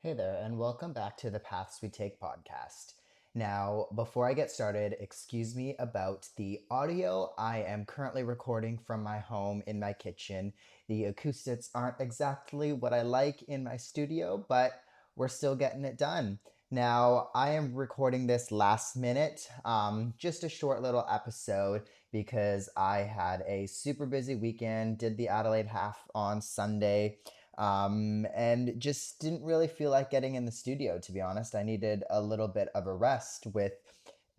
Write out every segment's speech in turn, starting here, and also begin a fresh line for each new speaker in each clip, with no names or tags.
Hey there, and welcome back to the Paths We Take podcast. Now, before I get started, excuse me about the audio. I am currently recording from my home in my kitchen. The acoustics aren't exactly what I like in my studio, but we're still getting it done. Now, I am recording this last minute, just a short little episode because I had a super busy weekend, did the Adelaide half on Sunday, and just didn't really feel like getting in the studio, to be honest. I needed a little bit of a rest with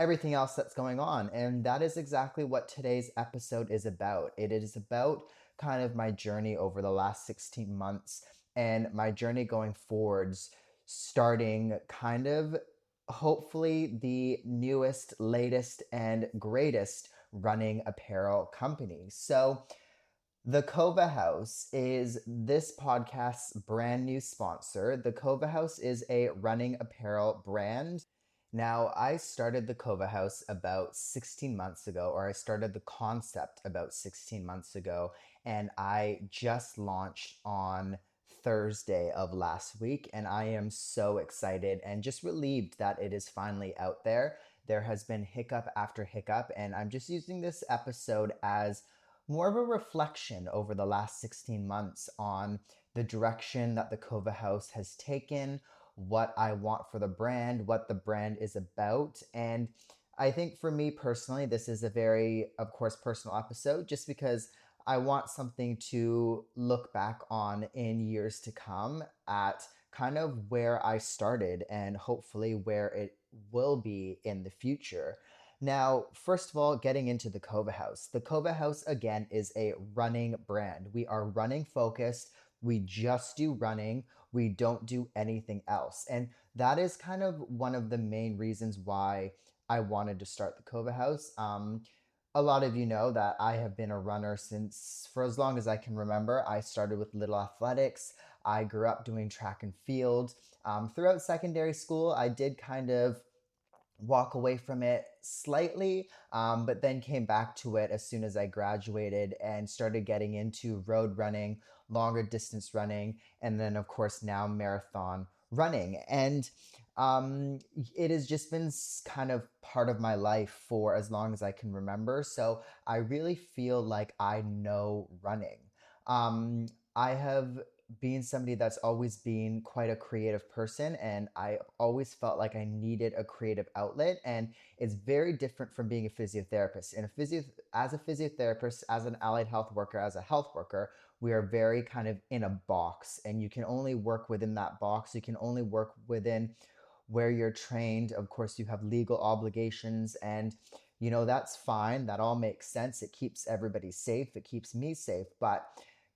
everything else that's going on. And that is exactly what today's episode is about. It is about kind of my journey over the last 16 months and my journey going forwards, starting kind of hopefully the newest, latest, and greatest running apparel company. So, the Kova House is this podcast's brand new sponsor. The Kova House is a running apparel brand. Now, I started the Kova House about 16 months ago, or I started the concept about 16 months ago, and I just launched on Thursday of last week, and I am so excited and just relieved that it is finally out there. There has been hiccup after hiccup, and I'm just using this episode as more of a reflection over the last 16 months on the direction that the Kova House has taken, what I want for the brand, what the brand is about. And I think for me personally, this is a very, of course, personal episode just because I want something to look back on in years to come at kind of where I started and hopefully where it will be in the future. Now, first of all, getting into the Kova House. The Kova House, again, is a running brand. We are running focused. We just do running. We don't do anything else. And that is kind of one of the main reasons why I wanted to start the Kova House. A lot of you know that I have been a runner since for as long as I can remember. I started with Little Athletics. I grew up doing track and field. Throughout secondary school, I did kind of walk away from it slightly, but then came back to it as soon as I graduated and started getting into road running, longer distance running, and then, of course, now marathon running. And it has just been kind of part of my life for as long as I can remember. So I really feel like I know running. Um, I have been somebody that's always been quite a creative person, and I always felt like I needed a creative outlet. And it's very different from being a physiotherapist. And as a physiotherapist, as an allied health worker, as a health worker, we are very kind of in a box, and you can only work within that box. You can only work within where you're trained. Of course, you have legal obligations, and that's fine. That all makes sense. It keeps everybody safe. It keeps me safe. But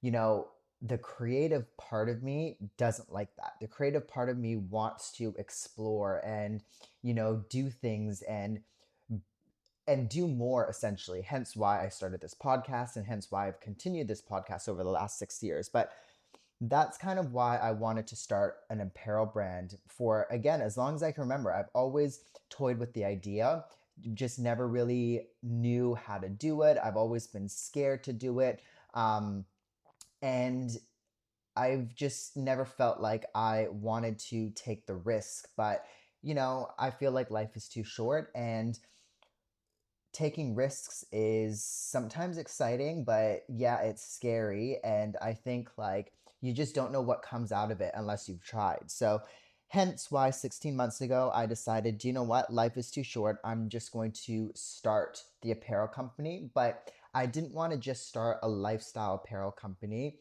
you know, the creative part of me doesn't like that. The creative part of me wants to explore and, do things and do more essentially. Hence why I started this podcast and hence why I've continued this podcast over the last 6 years. But that's kind of why I wanted to start an apparel brand for, again, as long as I can remember. I've always toyed with the idea, just never really knew how to do it. I've always been scared to do it. And I've just never felt like I wanted to take the risk. But, I feel like life is too short, and taking risks is sometimes exciting, but yeah, it's scary. And I think like you just don't know what comes out of it unless you've tried. So, hence why 16 months ago I decided, do you know what? Life is too short. I'm just going to start the apparel company. But I didn't want to just start a lifestyle apparel company.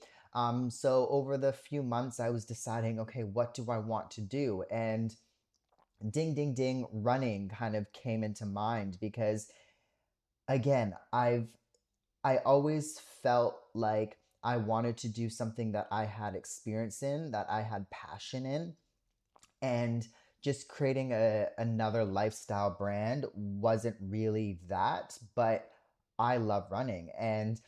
So, over the few months, I was deciding, okay, what do I want to do? And ding, ding, ding, running kind of came into mind because again, I always felt like I wanted to do something that I had experience in, that I had passion in, and just creating another lifestyle brand wasn't really that, but I love running and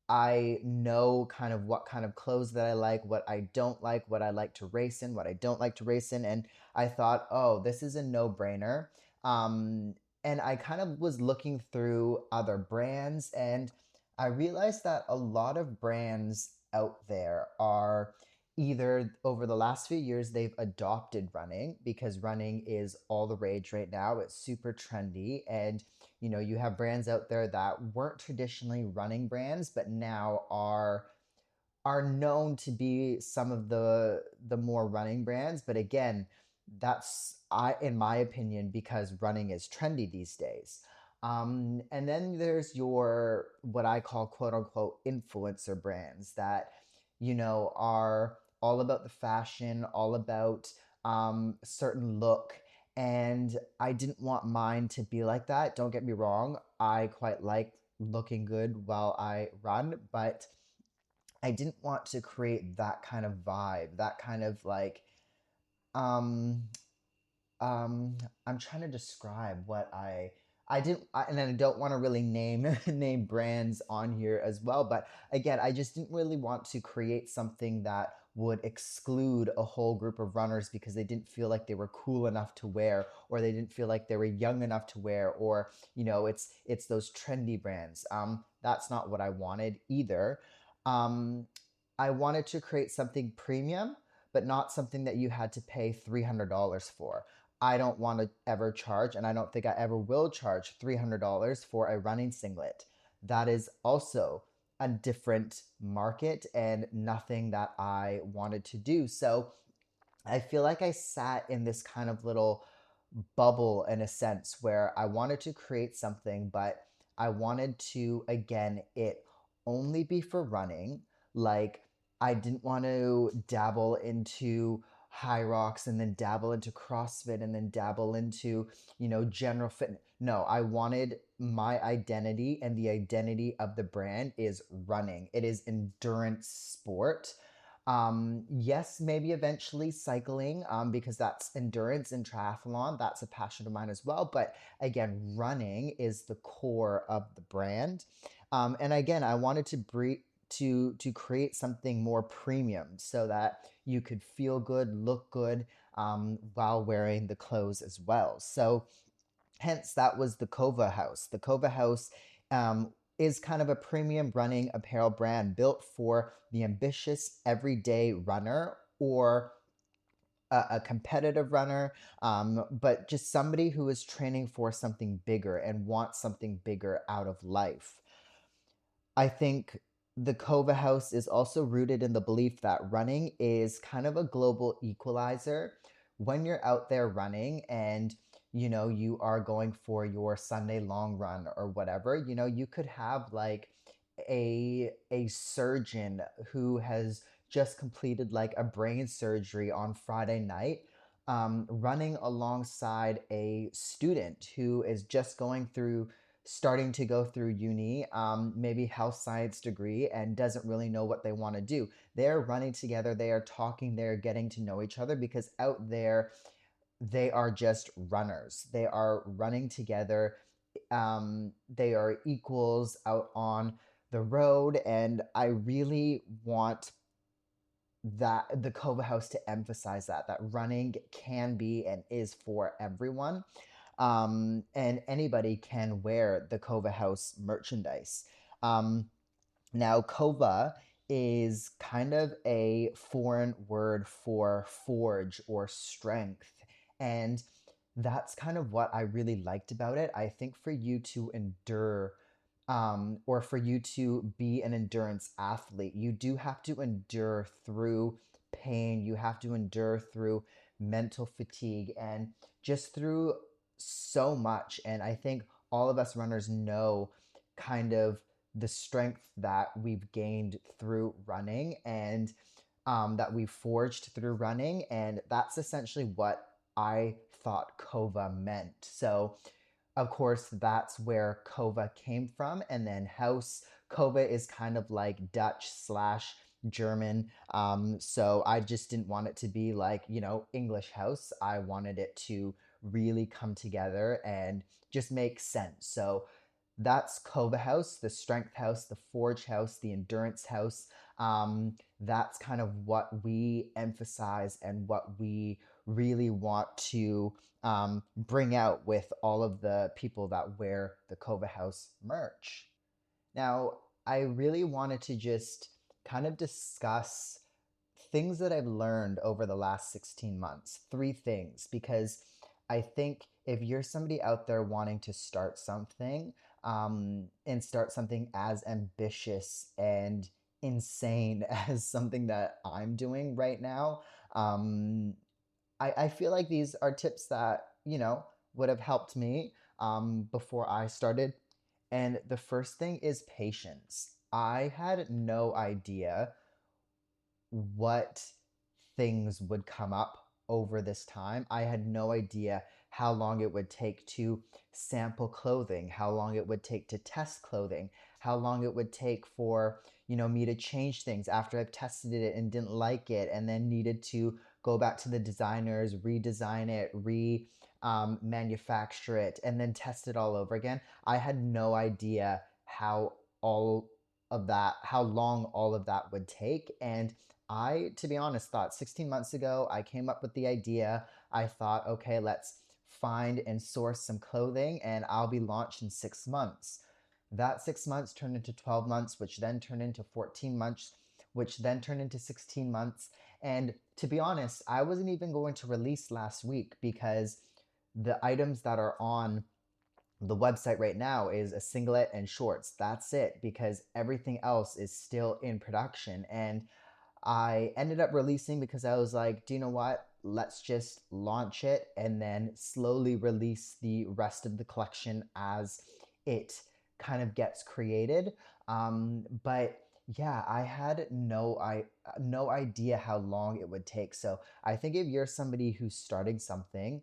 I know kind of what kind of clothes that I like, what I don't like, what I like to race in, what I don't like to race in. And I thought, oh, this is a no brainer. And I kind of was looking through other brands, and I realized that a lot of brands out there are either over the last few years they've adopted running because running is all the rage right now. It's super trendy, and you have brands out there that weren't traditionally running brands but now are known to be some of the more running brands. But again, that's I in my opinion because running is trendy these days. And then there's your what I call quote unquote influencer brands that are all about the fashion, all about certain look. And I didn't want mine to be like that. Don't get me wrong. I quite like looking good while I run, but I didn't want to create that kind of vibe, that kind of like um um I'm trying to describe what I didn't and then I don't want to really name name brands on here as well, but again, I just didn't really want to create something that would exclude a whole group of runners because they didn't feel like they were cool enough to wear, or they didn't feel like they were young enough to wear, or it's those trendy brands. That's not what I wanted either. um I wanted to create something premium, but not something that you had to pay $300 for. I don't want to ever charge, and I don't think I ever will charge $300 for a running singlet. That is also a different market and nothing that I wanted to do. So I feel like I sat in this kind of little bubble in a sense where I wanted to create something, but I wanted to, again, it only be for running. Like, I didn't want to dabble into high rocks and then dabble into CrossFit and then dabble into, general fitness. No, I wanted my identity, and the identity of the brand is running. It is endurance sport. Yes, maybe eventually cycling, because that's endurance and triathlon. That's a passion of mine as well. But again, running is the core of the brand. And again, I wanted to create something more premium so that you could feel good, look good, while wearing the clothes as well. So hence, that was the Kova Haus. The Kova Haus is kind of a premium running apparel brand built for the ambitious everyday runner, or a competitive runner, but just somebody who is training for something bigger and wants something bigger out of life. I think the Kova House is also rooted in the belief that running is kind of a global equalizer. When you're out there running and you are going for your Sunday long run or whatever, you could have like a surgeon who has just completed like a brain surgery on Friday night, running alongside a student who is just starting to go through uni, maybe health science degree, and doesn't really know what they want to do. They're running together, they are talking, they're getting to know each other because out there, they are just runners. They are running together. They are equals out on the road. And I really want that the Kova House to emphasize that running can be and is for everyone, and anybody can wear the Kova House merchandise. Um, Now, Kova is kind of a foreign word for forge or strength. And that's kind of what I really liked about it. I think for you to endure, or for you to be an endurance athlete, you do have to endure through pain. You have to endure through mental fatigue and just through so much. And I think all of us runners know kind of the strength that we've gained through running, and that we've forged through running. And that's essentially what I thought Kova meant. So, of course, that's where Kova came from. And then House, Kova is kind of like Dutch slash German. So I just didn't want it to be like, English house. I wanted it to really come together and just make sense. So that's Kova House, the Strength House, the Forge House, the Endurance House. That's kind of what we emphasize and what we really want to bring out with all of the people that wear the Kova House merch. Now, I really wanted to just kind of discuss things that I've learned over the last 16 months. Three things, because I think if you're somebody out there wanting to start something, and start something as ambitious and insane as something that I'm doing right now, um, I feel like these are tips that, would have helped me before I started. And the first thing is patience. I had no idea what things would come up over this time. I had no idea how long it would take to sample clothing, how long it would take to test clothing, how long it would take for, me to change things after I've tested it and didn't like it and then needed to go back to the designers, redesign it, manufacture it, and then test it all over again. I had no idea all how long all of that would take. And I, to be honest, thought 16 months ago, I came up with the idea. I thought, okay, let's find and source some clothing and I'll be launched in 6 months. That 6 months turned into 12 months, which then turned into 14 months, which then turned into 16 months. And to be honest, I wasn't even going to release last week because the items that are on the website right now is a singlet and shorts. That's it, because everything else is still in production. And I ended up releasing because I was like, do you know what? Let's just launch it and then slowly release the rest of the collection as it kind of gets created. But yeah, I had no idea how long it would take. So I think if you're somebody who's starting something,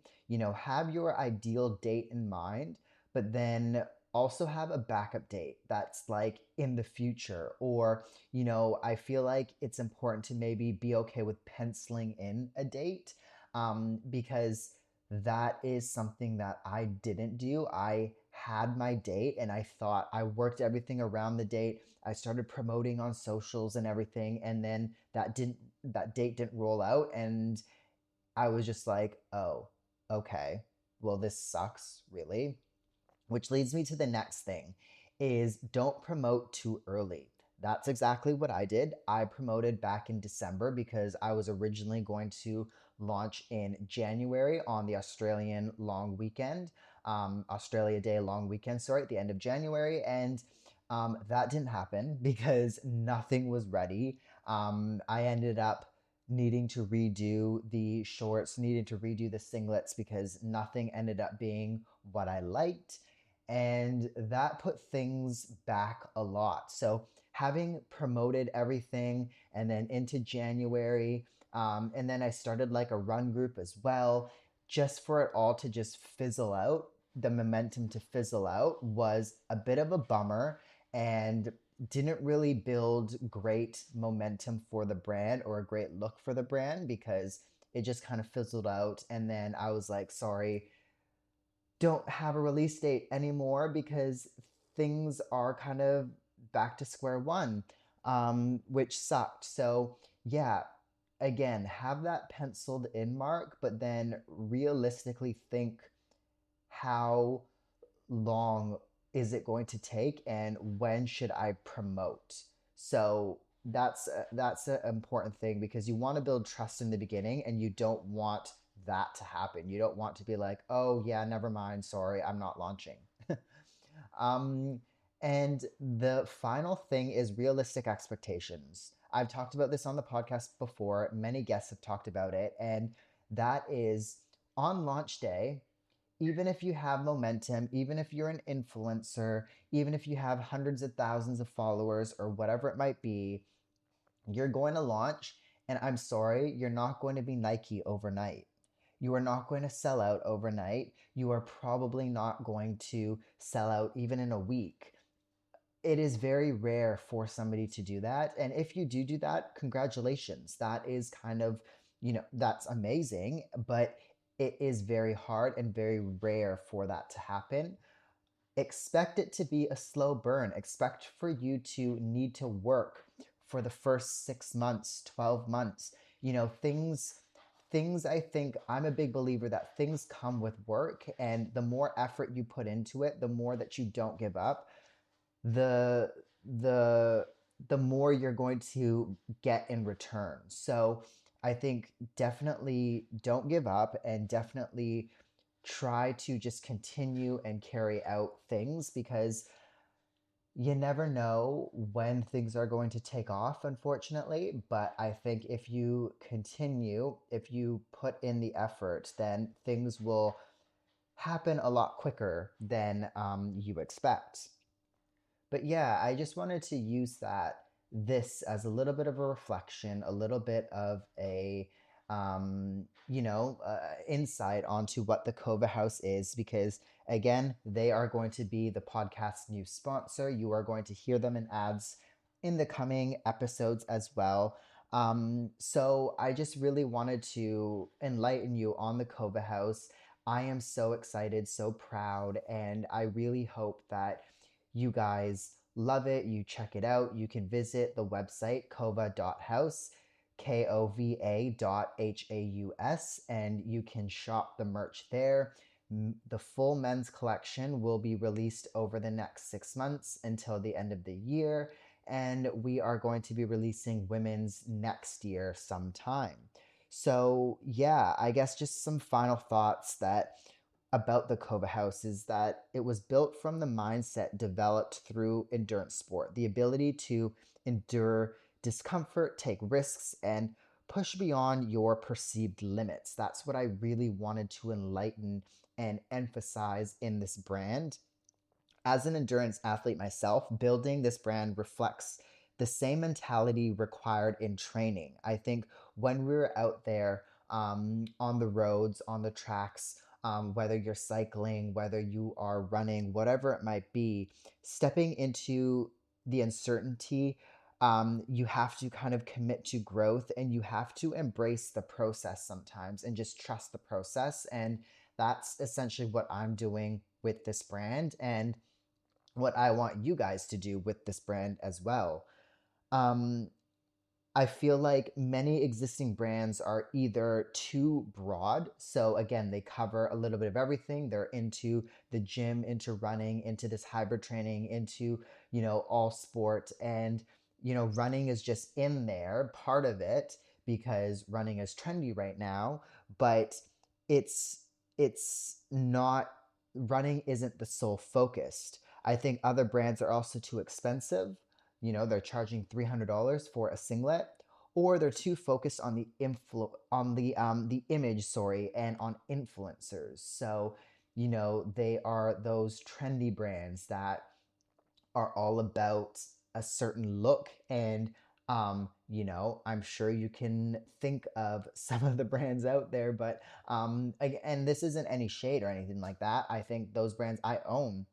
have your ideal date in mind, but then also have a backup date that's like in the future. Or, I feel like it's important to maybe be okay with penciling in a date, because that is something that I didn't do. I had my date and I thought I worked everything around the date. I started promoting on socials and everything, and then that date didn't roll out, and I was just like, oh, okay, well, this sucks, really. Which leads me to the next thing is don't promote too early. That's exactly what I did. I promoted back in December because I was originally going to launch in January on the Australian long weekend, Australia Day long weekend, sorry, at the end of January. And that didn't happen because nothing was ready. I ended up needing to redo the shorts, needing to redo the singlets because nothing ended up being what I liked. And that put things back a lot. So having promoted everything and then into January, and then I started like a run group as well, just for it all to just fizzle out, the momentum to fizzle out was a bit of a bummer and didn't really build great momentum for the brand or a great look for the brand because it just kind of fizzled out. And then I was like, sorry, don't have a release date anymore because things are kind of back to square one, which sucked. So, yeah, again, have that penciled in mark, but then realistically think how long is it going to take and when should I promote? So that's an important thing because you want to build trust in the beginning and you don't want that to happen. You don't want to be like, oh yeah, never mind, sorry, I'm not launching. um, and the final thing is realistic expectations. I've talked about this on the podcast before. Many guests have talked about it, and that is on launch day, even if you have momentum, even if you're an influencer, even if you have hundreds of thousands of followers or whatever it might be, you're going to launch. And I'm sorry, you're not going to be Nike overnight. You are not going to sell out overnight. You are probably not going to sell out even in a week. It is very rare for somebody to do that. And if you do that, congratulations. That is kind of, that's amazing, but it is very hard and very rare for that to happen. Expect it to be a slow burn. Expect for you to need to work for the first 6 months, 12 months. Things I think I'm a big believer that things come with work, and the more effort you put into it, the more that you don't give up, the the the more you're going to get in return. So I think definitely don't give up, and definitely try to just continue and carry out things, because you never know when things are going to take off, unfortunately. But I think if you continue, if you put in the effort, then things will happen a lot quicker than you expect. But yeah, I just wanted to use this as a little bit of a reflection, a little bit of a insight onto what the Kova House is, because again, they are going to be the podcast's new sponsor. You are going to hear them in ads in the coming episodes as well. So I just really wanted to enlighten you on the Kova House. I am so excited, so proud, and I really hope that you guys love it. You check it out. You can visit the website kova.house, KOVA.HAUS, and you can shop the merch there. The full men's collection will be released over the next 6 months until the end of the year, and we are going to be releasing women's next year sometime. So, yeah, I guess just some final thoughts that about the Kova House is that it was built from the mindset developed through endurance sport, the ability to endure discomfort, take risks, and push beyond your perceived limits. That's what I really wanted to enlighten and emphasize in this brand. As an endurance athlete myself, building this brand reflects the same mentality required in training. I think when we're out there on the roads, on the tracks, whether you're cycling, whether you are running, whatever it might be, stepping into the uncertainty, you have to kind of commit to growth, and you have to embrace the process sometimes and just trust the process. And that's essentially what I'm doing with this brand, and what I want you guys to do with this brand as well. Um, I feel like many existing brands are either too broad. So again, they cover a little bit of everything. They're into the gym, into running, into this hybrid training, into, all sport. And, running is just in there, part of it, because running is trendy right now, but it's not running isn't the sole focus. I think other brands are also too expensive. They're charging $300 for a singlet, or they're too focused on the image, sorry, and on influencers. So they are those trendy brands that are all about a certain look. And I'm sure you can think of some of the brands out there, but and this isn't any shade or anything like that. I think those brands, I own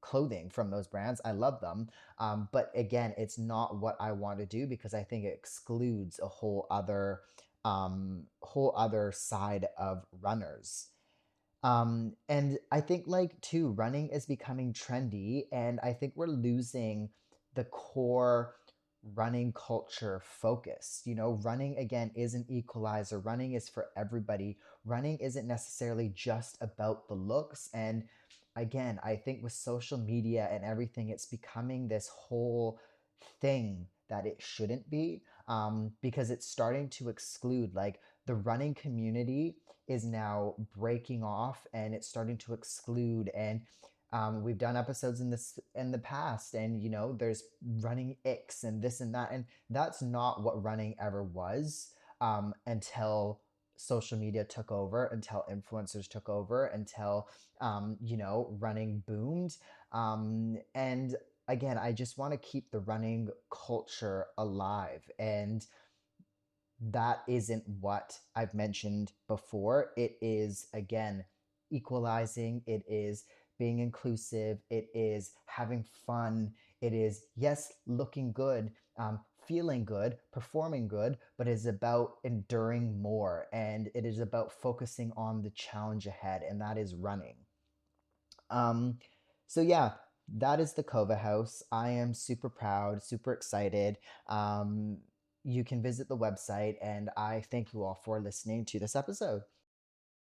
clothing from those brands. I love them. But again, it's not what I want to do, because I think it excludes a whole other side of runners. And I think, like, too, running is becoming trendy, and I think we're losing the core running culture focus. Running again is an equalizer. Running is for everybody. Running isn't necessarily just about the looks. And again, I think with social media and everything, it's becoming this whole thing that it shouldn't be, because it's starting to exclude, like, the running community is now breaking off, and it's starting to exclude. And we've done episodes in this in the past, and there's running icks and this and that, and that's not what running ever was, until social media took over, until influencers took over, until running boomed. And again, I just want to keep the running culture alive, and that isn't what I've mentioned before. It is, again, equalizing, it is being inclusive, it is having fun, it is, yes, looking good, feeling good, performing good, but it is about enduring more, and it is about focusing on the challenge ahead, and that is running. Um, so yeah, that is the Kova House. I am super proud, super excited. You can visit the website, and I thank you all for listening to this episode.